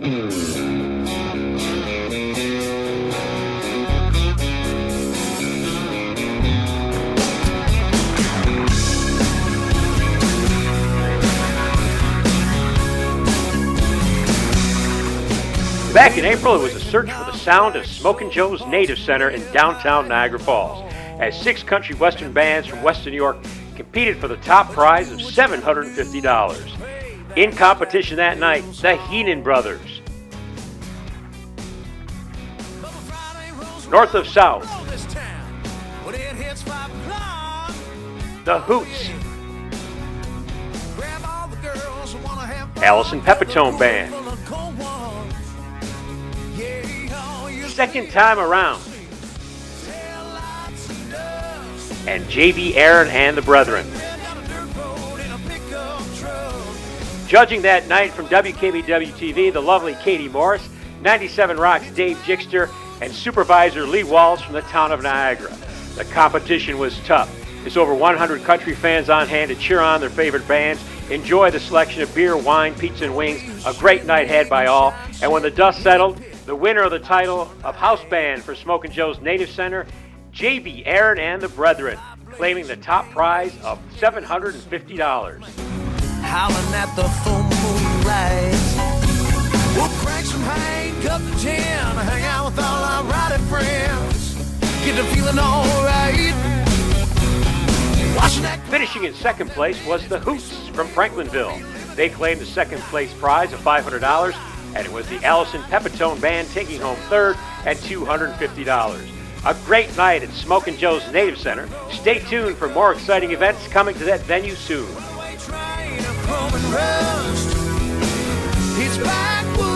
Back in April, it was a search for the Sound of Smokin Joes Native Center in downtown Niagara Falls, as 6 country western bands from Western New York competed for the top prize of $750. In competition that night, the Heenan Brothers. North of South, the Hootz, Alison Pepitone Band. Second time around, and J.B. Aaron and the Brethren. Judging that night from WKBW-TV, the lovely Katie Morris, 97 Rock's Dave Jixter, and supervisor Lee Walls from the town of Niagara. The competition was tough. There's over 100 country fans on hand to cheer on their favorite bands, enjoy the selection of beer, wine, pizza, and wings, a great night had by all. And when the dust settled, the winner of the title of House Band for Smokin Joes Native Center, J.B. Aaron and the Brethren, claiming the top prize of $750. Howling at the full moonlight. We'll crack some Hank up the gin, hang out with all our riding friends, get the feeling alright. Finishing in second place was the Hootz from Franklinville. They claimed the second place prize of $500, and it was the Alison Pepitone Band taking home third at $250. A great night at Smokin Joes Native Center. Stay tuned for more exciting events coming to that venue soon. It's back.